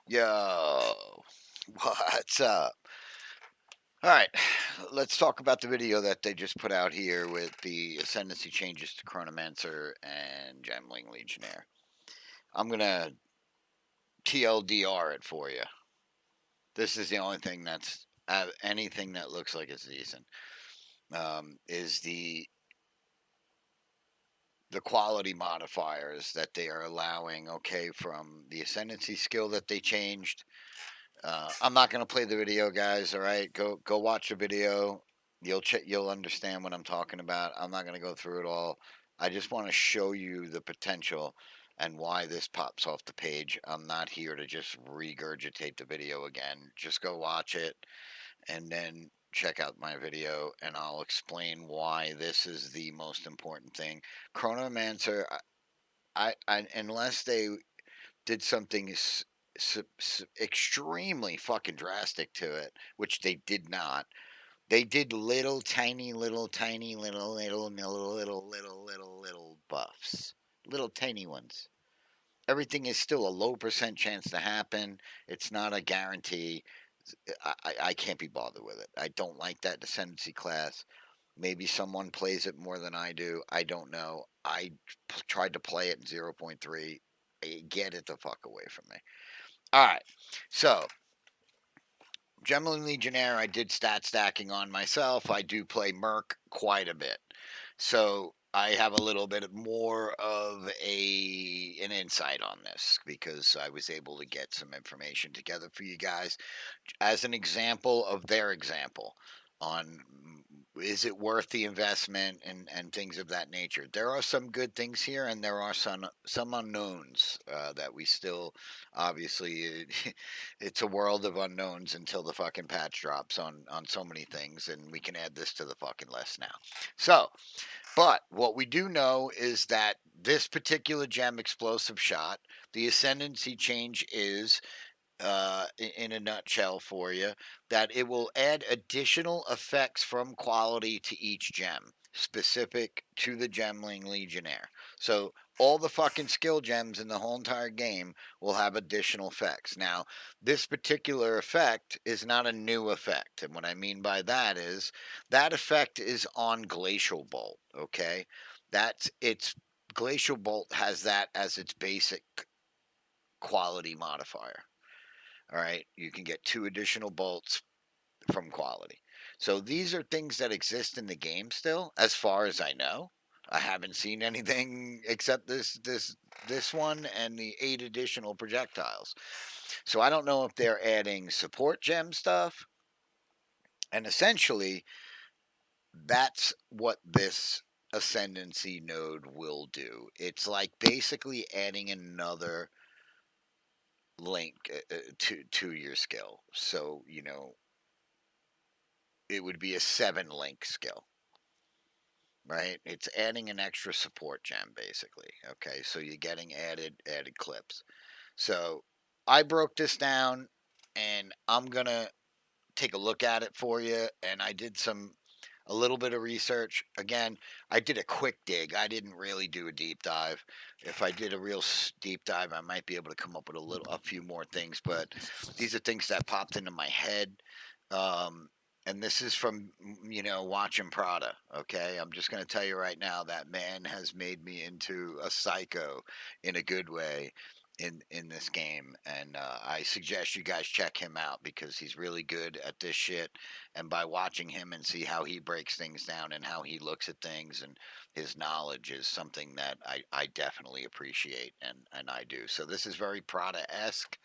Yo, what's up? All right, let's talk about the video that they just put out here with the ascendancy changes to Chronomancer and Gemling Legionnaire. I'm gonna TLDR it for you. This is the only thing that's anything that looks like it's decent. Is the quality modifiers that they are allowing? Okay, from the ascendancy skill that they changed. I'm not going to play the video, guys. All right, go watch the video. You'll understand what I'm talking about. I'm not going to go through it all. I just want to show you the potential and why this pops off the page. I'm not here to just regurgitate the video again. Just go watch it and then check out my video, and I'll explain why this is the most important thing. Chronomancer, I unless they did something extremely fucking drastic to it, which they did not. They did little tiny, little buffs, little tiny ones. Everything is still a low percent chance to happen. It's not a guarantee. I can't be bothered with it. I don't like that Descendancy class. Maybe someone plays it more than I do. I don't know. I tried to play it in 0.3. Get it the fuck away from me. All right. So, Gemling Legionnaire, I did stat stacking on myself. I do play Merc quite a bit. So, I have a little bit more of an insight on this because I was able to get some information together for you guys as an example of their example on is it worth the investment and things of that nature. There are some good things here, and there are some unknowns that we still obviously it's a world of unknowns until the fucking patch drops on so many things, and we can add this to the fucking list now. So, but what we do know is that this particular gem explosive shot, the ascendancy change is in a nutshell for you, that it will add additional effects from quality to each gem, specific to the Gemling Legionnaire. So all the fucking skill gems in the whole entire game will have additional effects. Now, this particular effect is not a new effect. And what I mean by that is that effect is on Glacial Bolt, okay? That's its Glacial Bolt has that as its basic quality modifier. All right, you can get 2 additional bolts from quality. So these are things that exist in the game still, as far as I know. I haven't seen anything except this one and the 8 additional projectiles. So I don't know if they're adding support gem stuff. And essentially, that's what this ascendancy node will do. It's like basically adding another link to your skill. So, it would be a 7 link skill, right? It's adding an extra support gem basically. Okay, so you're getting added clips. So I broke this down, and I'm gonna take a look at it for you. And I did a little bit of research. Again, I did a quick dig. I didn't really do a deep dive. If I did a real deep dive, I might be able to come up with a few more things. But these are things that popped into my head. Um, and this is from watching Prada. Okay, I'm just going to tell you right now that man has made me into a psycho in a good way in this game, and I suggest you guys check him out because he's really good at this shit. And by watching him and see how he breaks things down and how he looks at things, and his knowledge is something that I definitely appreciate, and I do. So this is very Prada-esque.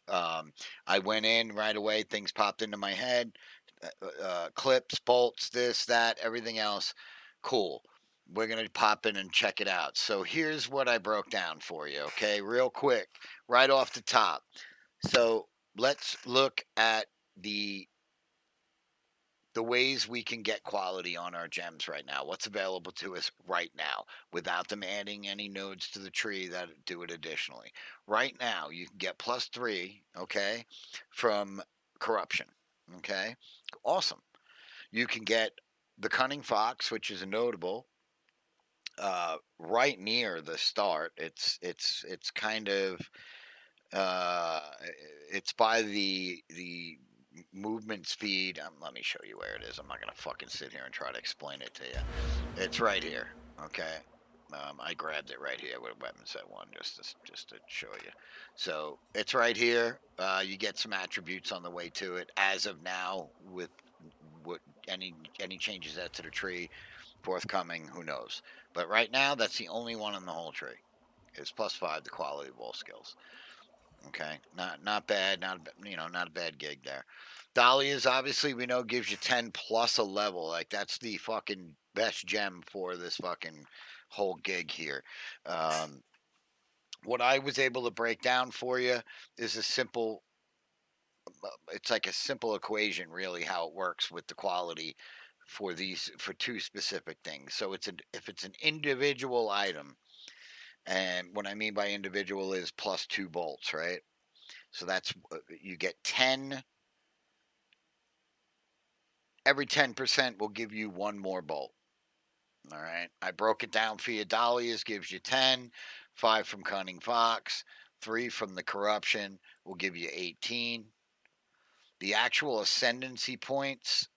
I went in right away, things popped into my head, clips, bolts, this, that, everything else. Cool. We're going to pop in and check it out. So here's what I broke down for you, okay? Real quick, right off the top. So let's look at the ways we can get quality on our gems right now. What's available to us right now without them adding any nodes to the tree that do it additionally. Right now, you can get +3, okay, from corruption, okay? Awesome. You can get the Cunning Fox, which is a notable, right near the start. It's kind of it's by the movement speed. Let me show you where it is. I'm not gonna fucking sit here and try to explain it to you. It's right here. Okay. I grabbed it right here with weapon set one just to show you. So it's right here. You get some attributes on the way to it. As of now, with what any changes that to the tree forthcoming, who knows? But right now, that's the only one in the whole tree. Is +5 the quality of all skills. Okay, not bad, not a bad gig there. Dahlia's obviously we know gives you 10 plus a level. Like that's the fucking best gem for this fucking whole gig here. Um, what I was able to break down for you is a simple. It's like a simple equation, really, how it works with the quality for two specific things. So if it's an individual item, and what I mean by individual is +2 bolts, right? So that's you get 10. Every 10% will give you one more bolt. All right. I broke it down for you. Dahlia's gives you 10, 5 from Cunning Fox, 3 from the Corruption will give you 18. The actual ascendancy points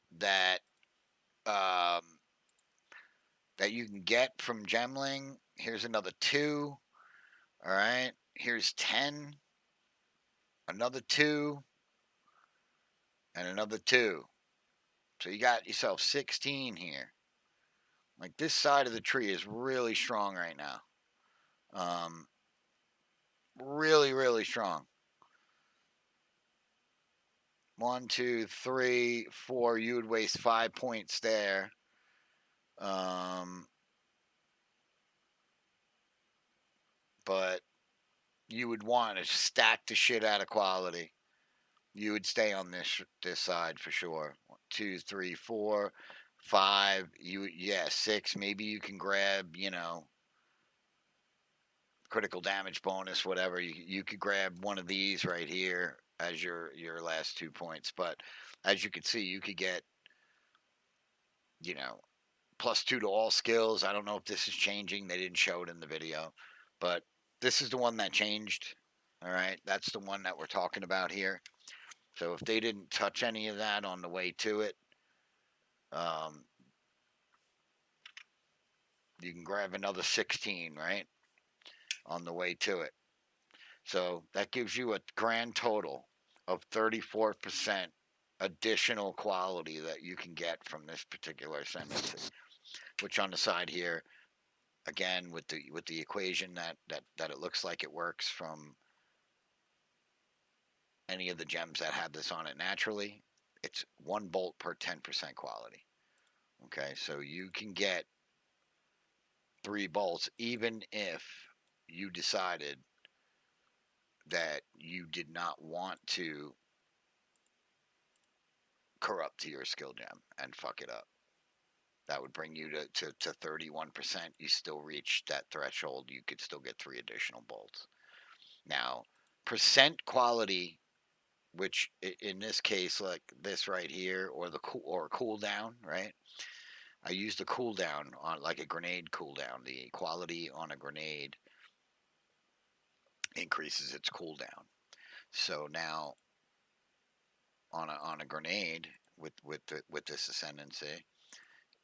um, that you can get from Gemling, here's another 2. All right. Here's 10, another 2, and another 2. So you got yourself 16 here. Like this side of the tree is really strong right now. Really, really strong. 1, 2, 3, 4. You would waste 5 points there. But you would want to stack the shit out of quality. You would stay on this side for sure. 1, 2, 3, 4, 5. 6. Maybe you can grab critical damage bonus, whatever. You could grab one of these right here as your last 2 points. But as you can see, you could get you know +2 to all skills. I don't know if this is changing. They didn't show it in the video, but this is the one that changed. All right, that's the one that we're talking about here. So if they didn't touch any of that on the way to it, um, you can grab another 16, right, on the way to it. So that gives you a grand total of 34% additional quality that you can get from this particular ascendancy, which on the side here, again with the equation that it looks like it works from any of the gems that have this on it naturally, it's 1 bolt per 10% quality. Okay, so you can get 3 bolts even if you decided that you did not want to corrupt to your skill gem and fuck it up. That would bring you to 31%. You still reach that threshold. You could still get 3 additional bolts. Now, percent quality, which in this case, like this right here, or cooldown, right? I use the cooldown on like a grenade cooldown. The quality on a grenade increases its cooldown. So now on a grenade with this ascendancy,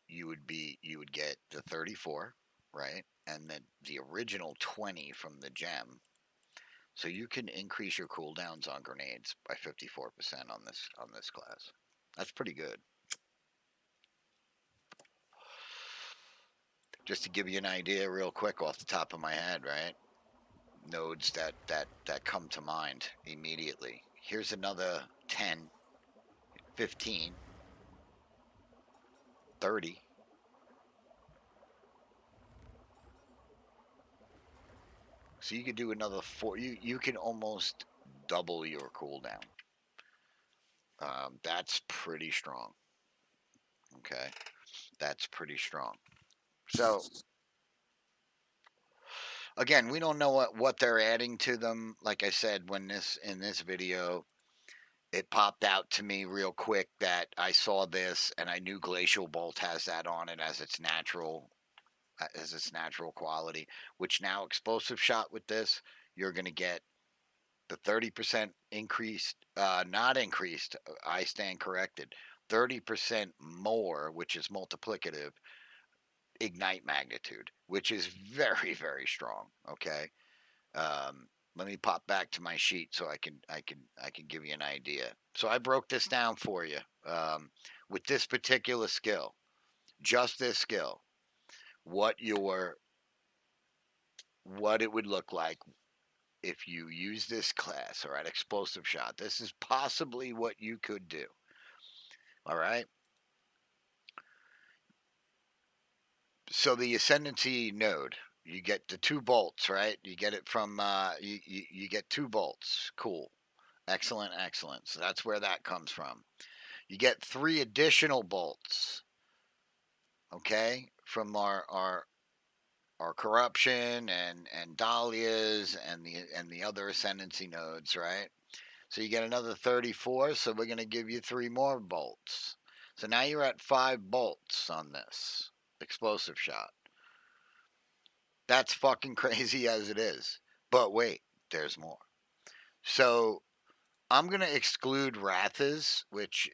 you would get the 34, right? And then the original 20 from the gem. So you can increase your cooldowns on grenades by 54% on this class. That's pretty good. Just to give you an idea real quick off the top of my head, right? Nodes that come to mind immediately. Here's another 10, 15, 30. So you could do another 4. You can almost double your cooldown. That's pretty strong. Okay, that's pretty strong. So again, we don't know what they're adding to them. Like I said, in this video, it popped out to me real quick that I saw this and I knew Glacial Bolt has that on it as its natural quality. Which now explosive shot with this, you're gonna get the 30% increased, not increased, I stand corrected, 30% more, which is multiplicative, ignite magnitude, which is very, very strong. Okay. Let me pop back to my sheet so I can give you an idea. So I broke this down for you with this particular skill, just this skill, what your what it would look like if you use this class. All right, explosive shot. This is possibly what you could do. All right. So the ascendancy node, you get the 2 bolts, right? You get it from you get 2 bolts. Cool. Excellent, excellent. So that's where that comes from. You get 3 additional bolts, okay, from our corruption and dahlias and the other ascendancy nodes, right? So you get another 34. So we're gonna give you 3 more bolts. So now you're at 5 bolts on this explosive shot. That's fucking crazy as it is. But wait, there's more. So I'm gonna exclude Rathas, which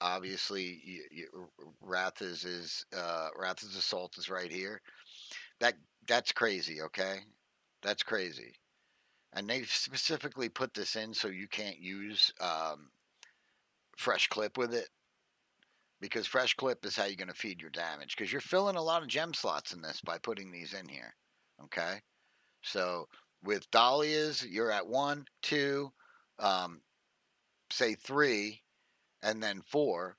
obviously Rathas assault is right here. That that's crazy. Okay, that's crazy. And they specifically put this in so you can't use fresh clip with it, because fresh clip is how you're gonna feed your damage, because you're filling a lot of gem slots in this by putting these in here. Okay, so with dahlias you're at 1, 2, um, say 3, and then 4.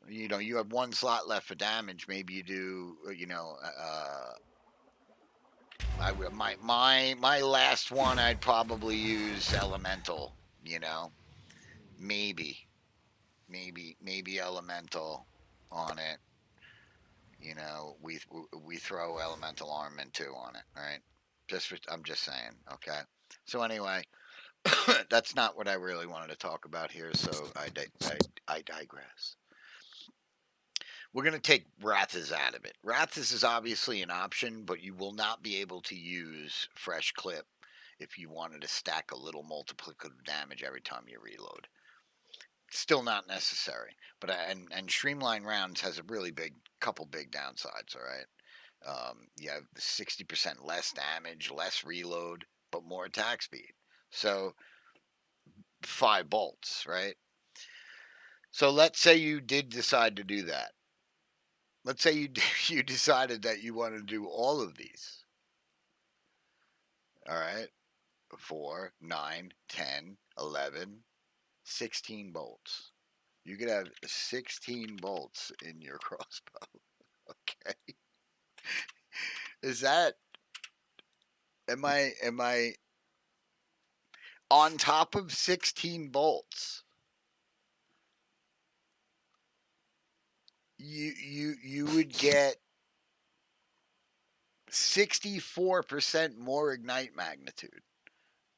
You have 1 slot left for damage. Maybe you do. My last one, I'd probably use elemental. You know, maybe maybe elemental on it. We throw elemental armament too on it. All right. I'm just saying. Okay. So anyway, that's not what I really wanted to talk about here. So I digress. We're going to take Rathas out of it. Rathas is obviously an option, but you will not be able to use fresh clip if you wanted to stack a little multiplicative damage every time you reload. Still not necessary, but and streamline rounds has a really couple big downsides. All right, you have 60% less damage, less reload, but more attack speed. So 5 bolts, right? So let's say you did decide to do that. Let's say you you decided that you want to do all of these. All right, 4, 9, 10, 11, 16 bolts. You could have 16 bolts in your crossbow. Okay, is that? Am I on top of 16 bolts? You would get 64% more ignite magnitude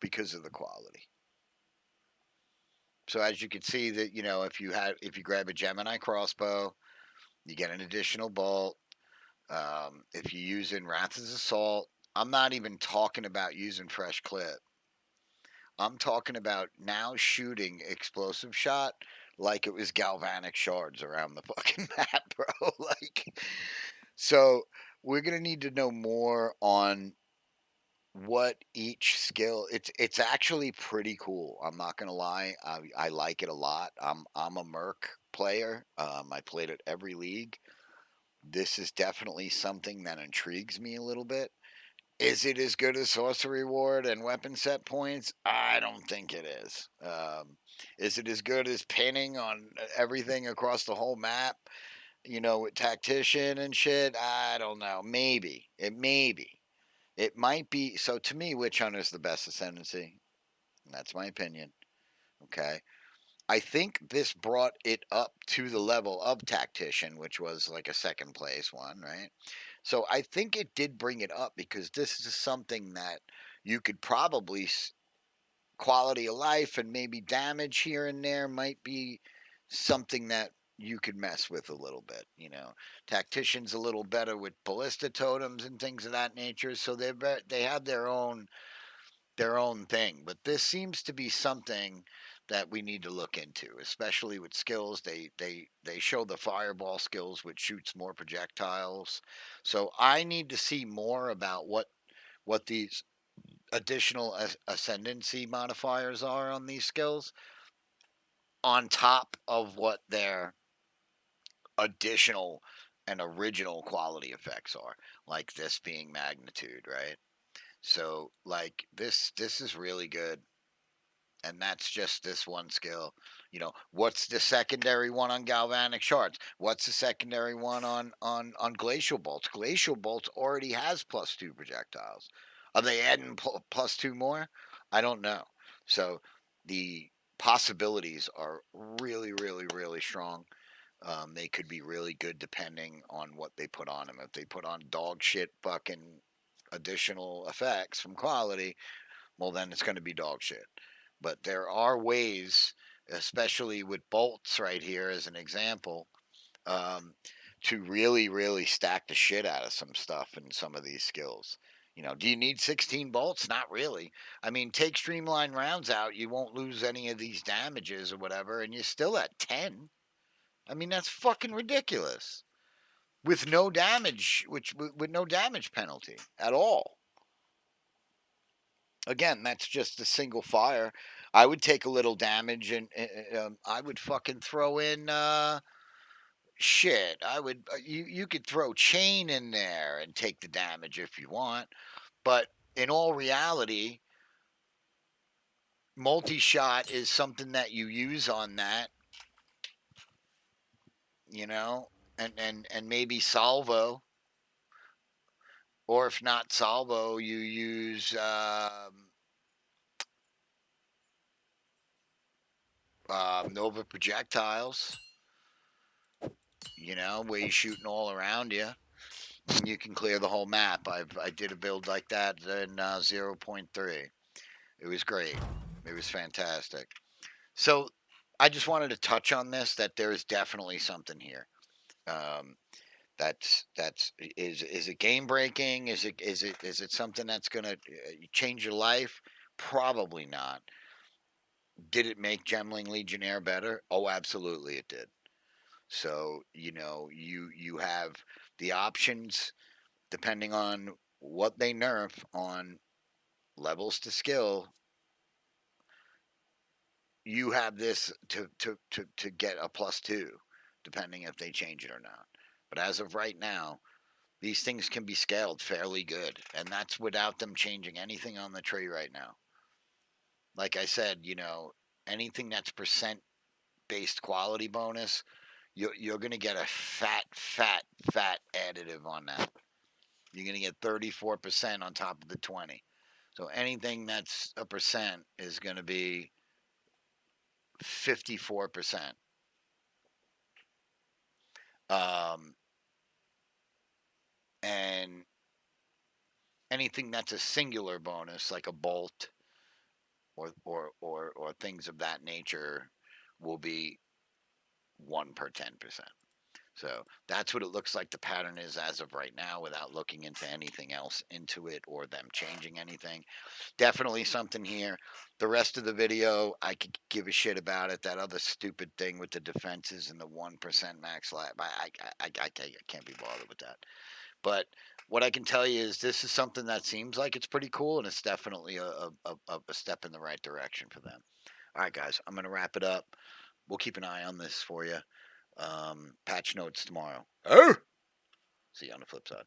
because of the quality. So as you can see that if you grab a Gemini crossbow, you get an additional bolt. If you use in Wrath's Assault, I'm not even talking about using fresh clip. I'm talking about now shooting explosive shot like it was galvanic shards around the fucking map, bro. So we're gonna need to know more on what each skill. It's actually pretty cool. I'm not gonna lie. I like it a lot. I'm a merc player. I played at every league. This is definitely something that intrigues me a little bit. Is it as good as sorcery ward and weapon set points? I don't think it is. Is it as good as pinning on everything across the whole map? With tactician and shit. I don't know. Maybe it. Maybe it might be. So to me, Witch Hunter is the best ascendancy. That's my opinion. Okay. I think this brought it up to the level of tactician, which was like a second place one, right? So I think it did bring it up because this is something that you could probably quality of life and maybe damage here and there might be something that you could mess with a little bit. Tacticians a little better with ballista totems and things of that nature, so they have their own their own thing. But this seems to be something that we need to look into, especially with skills. They show the fireball skills, which shoots more projectiles. So I need to see more about what these additional ascendancy modifiers are on these skills, on top of what their additional and original quality effects are, like this being magnitude, right? So like this is really good, and that's just this one skill. What's the secondary one on galvanic shards? What's the secondary one on glacial bolts? Glacial bolts already has +2 projectiles. Are they adding +2 more? I don't know. So the possibilities are really, really, really strong. They could be really good depending on what they put on them. If they put on dog shit fucking additional effects from quality, well, then it's going to be dog shit. But there are ways, especially with bolts right here as an example, um, to really, really stack the shit out of some stuff in some of these skills. Do you need 16 bolts? Not really. I mean, take streamline rounds out, you won't lose any of these damages or whatever, and you're still at 10. I mean, that's fucking ridiculous. With no damage, with no damage penalty at all. Again, that's just a single fire. I would take a little damage, and I would fucking throw in shit. I would you could throw chain in there and take the damage if you want, but in all reality, multi shot is something that you use on that, you know, and maybe salvo, or if not salvo, you use Nova projectiles, where you're shooting all around you. And you can clear the whole map. I did a build like that in 0.3. It was great. It was fantastic. So I just wanted to touch on this, that there is definitely something here. Um, that's is it game breaking? Is it something that's gonna change your life? Probably not. Did it make Gemling Legionnaire better? Oh, absolutely, it did. So you have the options depending on what they nerf on levels to skill. You have this to get a +2, depending if they change it or not. But as of right now, these things can be scaled fairly good, and that's without them changing anything on the tree right now. Like I said, anything that's percent based quality bonus, you're going to get a fat additive on that. You're going to get 34% on top of the 20. So anything that's a percent is going to be 54%. Um, and anything that's a singular bonus, like a bolt or things of that nature, will be 1 per 10%. So that's what it looks like the pattern is as of right now, without looking into anything else into it or them changing anything. Definitely something here. The rest of the video, I could give a shit about it. That other stupid thing with the defenses and the 1% max lab, I can't be bothered with that. But what I can tell you is this is something that seems like it's pretty cool, and it's definitely a step in the right direction for them. All right, guys, I'm going to wrap it up. We'll keep an eye on this for you. Patch notes tomorrow. Oh! See you on the flip side.